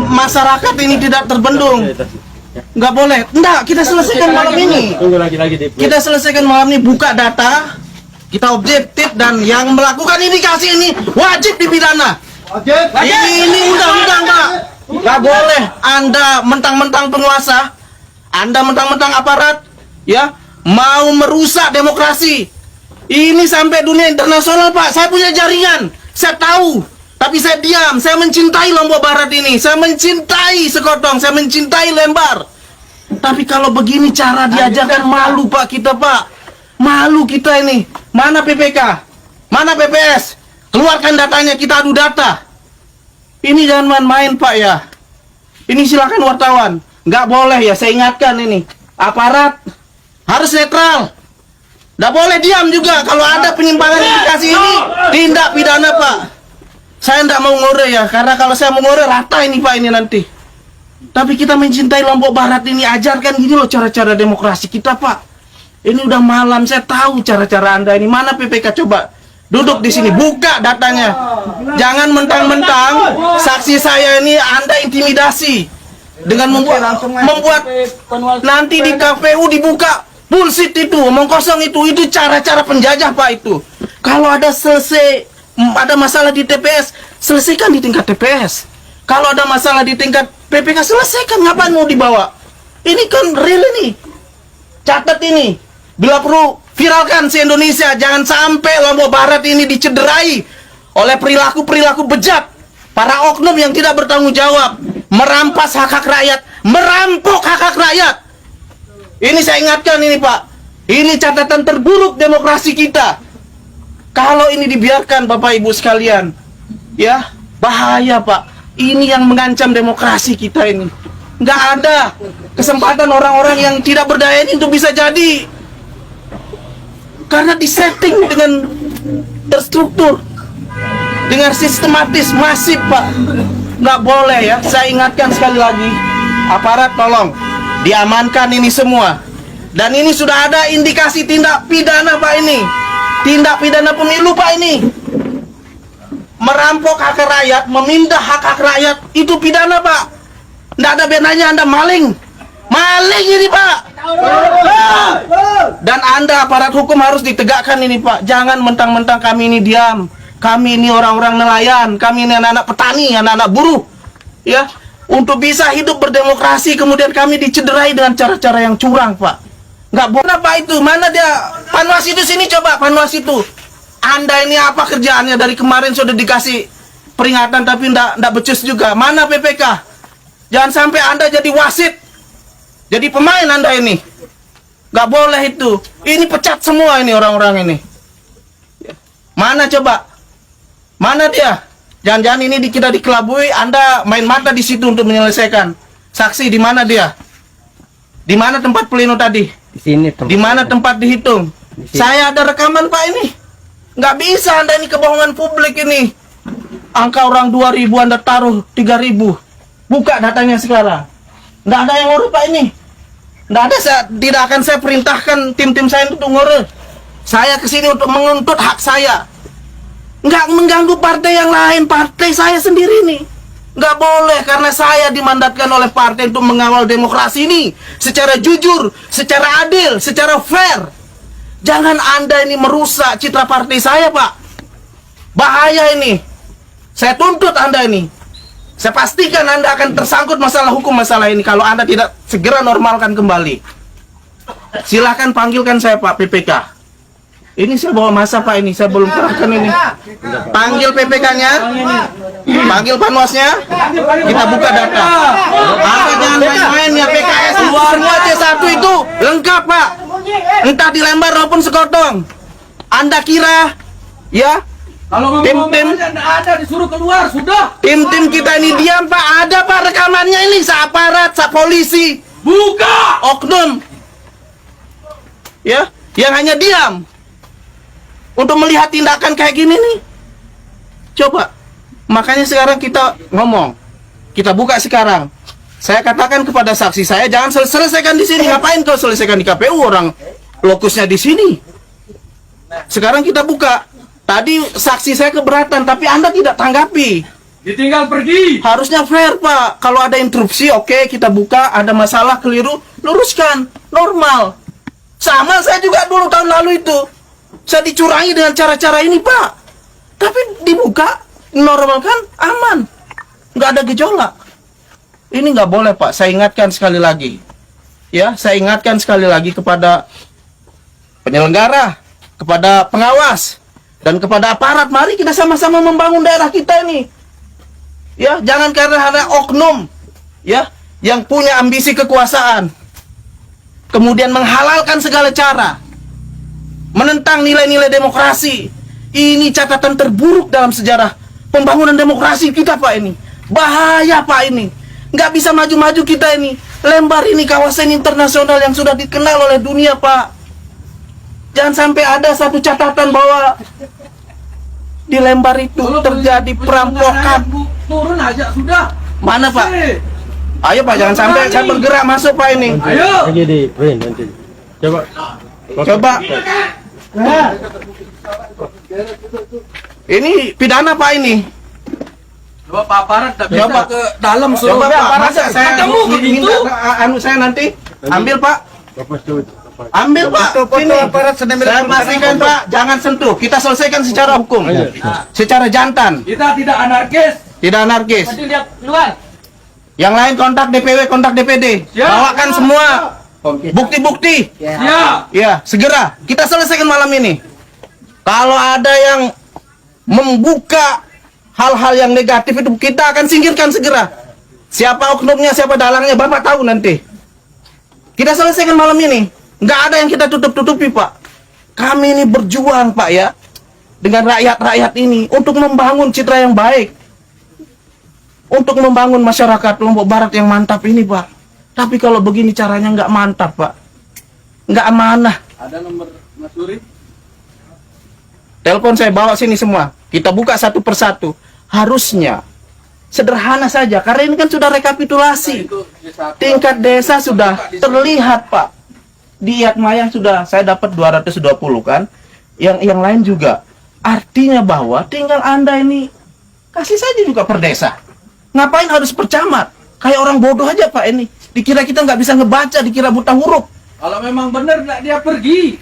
masyarakat ini tidak terbendung. Nggak boleh. Nggak, kita selesaikan malam ini. Kita selesaikan malam ini, buka data, kita objektif, dan yang melakukan indikasi ini wajib dipidana. Ini undang-undang, Pak. Nggak boleh Anda mentang-mentang penguasa, Anda mentang-mentang aparat, ya, mau merusak demokrasi. Ini sampai dunia internasional, Pak. Saya punya jaringan, saya tahu. Tapi saya diam, saya mencintai Lombok Barat ini. Saya mencintai Sekotong, saya mencintai Lembar. Tapi kalau begini cara diajarkan, malu Pak kita, Pak. Malu kita ini. Mana PPK? Mana PPS? Keluarkan datanya, kita adu data. Ini jangan main-main, Pak, ya. Ini silakan wartawan. Nggak boleh, ya, saya ingatkan ini. Aparat harus netral. Nggak boleh diam juga. Kalau ada penyimpangan indikasi ini, tindak pidana, Pak. Saya tidak mau ngore, ya, karena kalau saya mau ngore rata ini, Pak, ini nanti. Tapi kita mencintai Lombok Barat ini, ajarkan gini loh cara-cara demokrasi kita, Pak. Ini udah malam, saya tahu cara-cara Anda ini. Mana PPK, coba duduk di sini, buka datanya. Jangan mentang-mentang saksi saya ini Anda intimidasi dengan membuat nanti di KPU dibuka bullshit itu, omong kosong itu cara-cara penjajah, Pak, itu. Kalau ada ada masalah di TPS, selesaikan di tingkat TPS. Kalau ada masalah di tingkat PPK, selesaikan. Ngapain mau dibawa? Ini kan real ini. Catat ini. Bila perlu, viralkan se-Indonesia. Jangan sampai Lombok Barat ini dicederai oleh perilaku-perilaku bejat para oknum yang tidak bertanggung jawab, merampas hak-hak rakyat, merampok hak-hak rakyat. Ini saya ingatkan ini, Pak. Ini catatan terburuk demokrasi kita. Kalau ini dibiarkan, Bapak Ibu sekalian, ya, bahaya, Pak. Ini yang mengancam demokrasi kita ini. Nggak ada kesempatan orang-orang yang tidak berdaya ini untuk bisa jadi. Karena disetting dengan terstruktur, dengan sistematis, masif, Pak. Nggak boleh, ya. Saya ingatkan sekali lagi, aparat tolong diamankan ini semua. Dan ini sudah ada indikasi tindak pidana, Pak, ini. Tindak pidana pemilu, Pak, ini. Merampok hak rakyat, memindah hak-hak rakyat, itu pidana, Pak. Nggak ada bedanya Anda maling. Maling ini, Pak. Dan Anda aparat hukum harus ditegakkan ini, Pak. Jangan mentang-mentang kami ini diam. Kami ini orang-orang nelayan, kami ini anak-anak petani, anak-anak buruh, ya. Untuk bisa hidup berdemokrasi, kemudian kami dicederai dengan cara-cara yang curang, Pak. Nggak boleh, Pak, itu. Mana dia? Panwas itu sini, coba. Panwas itu. Anda ini apa kerjaannya? Dari kemarin sudah dikasih peringatan, tapi nggak becus juga. Mana PPK? Jangan sampai Anda jadi wasit, jadi pemain Anda ini. Nggak boleh itu. Ini pecat semua ini orang-orang ini. Mana coba? Mana dia? Jangan-jangan ini kita dikelabui, Anda main mata di situ untuk menyelesaikan. Saksi di mana dia? Di mana tempat pleno tadi? Di sini tempat. Di mana tempat dihitung? Saya ada rekaman, Pak, ini. Nggak bisa Anda ini kebohongan publik ini. Angka orang 2000 Anda taruh 3000. Buka datanya sekarang. Nggak ada yang ngurus, Pak, ini. Nggak ada, tidak akan saya perintahkan tim-tim saya untuk ngurus. Saya kesini untuk menuntut hak saya. Nggak mengganggu partai yang lain, partai saya sendiri nih. Nggak boleh, karena saya dimandatkan oleh partai untuk mengawal demokrasi ini secara jujur, secara adil, secara fair. Jangan Anda ini merusak citra partai saya, Pak. Bahaya ini. Saya tuntut Anda ini. Saya pastikan Anda akan tersangkut masalah hukum masalah ini kalau Anda tidak segera normalkan kembali. Silahkan panggilkan saya, Pak, PPK. Ini saya bawa masa, Pak, ini. Saya belum kerahkan ini. Panggil PPK-nya. Panggil panwasnya. Kita buka data. Anda jangan main-main ya, PKS. Semua C1 itu lengkap, Pak. Entah di Lembar maupun Sekotong. Anda kira, ya, kalau tim-tim ada disuruh keluar, sudah. Tim-tim kita ini diam, Pak. Ada, Pak, rekamannya ini. Aparat, polisi. Buka! Oknum. Ya, yang hanya diam untuk melihat tindakan kayak gini nih. Coba. Makanya sekarang kita ngomong. Kita buka sekarang. Saya katakan kepada saksi saya, jangan selesaikan di sini. Ngapain kau selesaikan di KPU? Orang lokusnya di sini. Sekarang kita buka. Tadi saksi saya keberatan, tapi Anda tidak tanggapi. Ditinggal pergi. Harusnya fair, Pak. Kalau ada interupsi, oke, kita buka. Ada masalah keliru, luruskan. Normal. Sama saya juga dulu tahun lalu itu. Saya dicurangi dengan cara-cara ini, Pak. Tapi dibuka, normalkan, aman. Nggak ada gejolak. Ini nggak boleh, Pak. Saya ingatkan sekali lagi. Ya, saya ingatkan sekali lagi kepada penyelenggara, kepada pengawas, dan kepada aparat. Mari kita sama-sama membangun daerah kita ini. Ya, jangan karena ada oknum ya yang punya ambisi kekuasaan kemudian menghalalkan segala cara, menentang nilai-nilai demokrasi. Ini catatan terburuk dalam sejarah pembangunan demokrasi kita, Pak. Ini bahaya, Pak. Ini nggak bisa maju-maju kita ini. Lembar ini kawasan internasional yang sudah dikenal oleh dunia, Pak. Jangan sampai ada satu catatan bahwa di Lembar itu terjadi perampokan. Turun aja sudah. Mana, Pak? Ayo, Pak, jangan sampai saya bergerak masuk, Pak, ini. Ayo. Lagi di print nanti. Coba. Coba. Ini pidana, Pak, ini. Coba Pak Aparat tak bisa Coba. ke dalam suruh. Coba, Pak, masa saya ketemu begitu. anu saya nanti ambil, Pak. Lepas tu. Ambil, Pak. Sini. Saya pastikan, Pak, jangan sentuh. Kita selesaikan secara hukum. Secara jantan, Kita tidak anarkis. tidak anarkis. Nanti lihat luar. Yang lain kontak DPW, kontak DPD. Ya. Bawakan semua bukti-bukti. Ya. Ya, segera kita selesaikan malam ini. Kalau ada yang membuka hal-hal yang negatif itu, kita akan singkirkan segera. Siapa oknumnya, siapa dalangnya, Bapak tahu nanti. Kita selesaikan malam ini. Nggak ada yang kita tutup-tutupi, Pak. Kami ini berjuang, Pak, ya, dengan rakyat-rakyat ini untuk membangun citra yang baik, untuk membangun masyarakat Lombok Barat yang mantap ini, Pak. Tapi kalau begini caranya nggak mantap, Pak. Nggak amanah. Ada nomor Mas Suri? Telepon saya bawa sini semua. Kita buka satu persatu. Harusnya sederhana saja, karena ini kan sudah rekapitulasi. Tingkat desa sudah terlihat, Pak. Di Yatmaya sudah saya dapat 220 kan. Yang lain juga. Artinya bahwa tinggal Anda ini kasih saja juga per desa. Ngapain harus per camat? Kayak orang bodoh aja, Pak, ini. Dikira kita nggak bisa ngebaca, dikira buta huruf. Kalau memang benar dia pergi.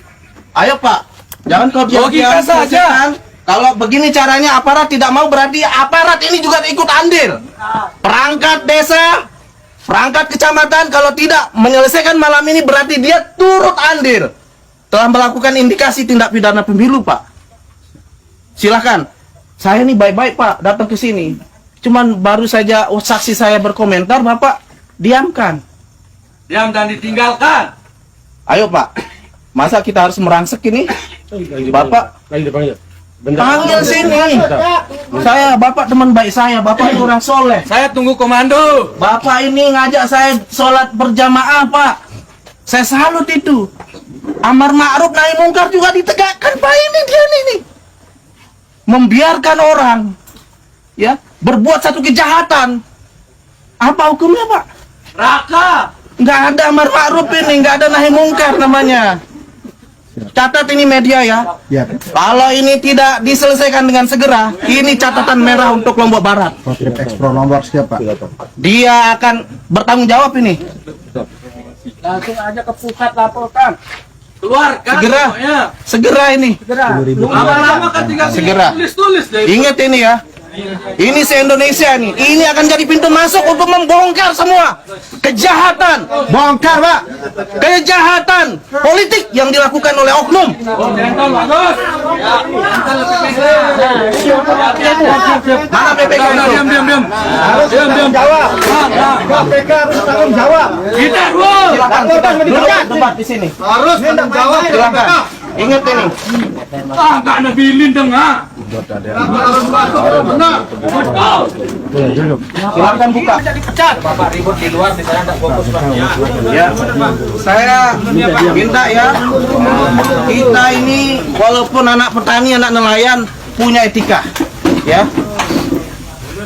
Ayo, Pak, jangan kau Logika saja. Kalau begini caranya aparat tidak mau, berarti aparat ini juga ikut andil. Perangkat desa, perangkat kecamatan, kalau tidak menyelesaikan malam ini berarti dia turut andil telah melakukan indikasi tindak pidana pemilu, Pak. Silahkan. Saya ini baik-baik, Pak, datang ke sini. Cuman baru saja saksi saya berkomentar, Bapak diamkan. Diam dan ditinggalkan. Ayo, Pak. Masa kita harus merangsek ini? Bapak Lagi dipanggil. panggil sini. Saya, Bapak teman baik saya. Bapak ini orang soleh. Saya tunggu komando. Bapak ini ngajak saya sholat berjamaah, Pak. Saya salut itu. Amar ma'ruf nahi mungkar juga ditegakkan, Pak. Ini dia nih. Membiarkan orang ya berbuat satu kejahatan. Apa hukumnya, Pak? Raka. Nggak ada amar ma'ruf ini, nggak ada nahi mungkar namanya. Catat ini media ya. Kalau ini tidak diselesaikan dengan segera, ini catatan merah untuk Lombok Barat. Ekspro nomor siapa? Dia akan bertanggung jawab ini. Langsung aja ke pusat laporkan. Keluarkan. Segera. Pokoknya. Segera ini. Lama-lama kan tinggal Segera. tulis-tulis deh. Ingat ini ya. Ini se-Indonesia nih. Ini akan jadi pintu masuk untuk membongkar semua kejahatan. Bongkar, Pak. Kejahatan politik yang dilakukan oleh oknum. Oh, jentol bagus. Mana PPK itu? Diam. Diam. Jawab. KPK harus tanggung jawab. Kita dulu. Silakan kita duduk debat di sini. Harus tanggung jawab. Silakan. Ingat ini. Nggak ada bilin dong, Betul. Silakan buka. Bapak ribut di luar, di sana nggak fokus, Pak. Ya, saya minta ya, kita ini walaupun anak petani, anak nelayan, punya etika, ya.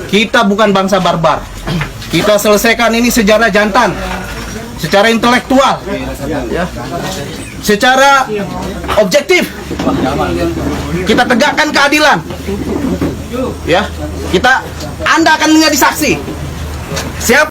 Kita bukan bangsa barbar. Kita selesaikan ini secara jantan, secara intelektual, ya. Secara objektif. Kita tegakkan keadilan. Ya, Anda akan menjadi saksi. Siapa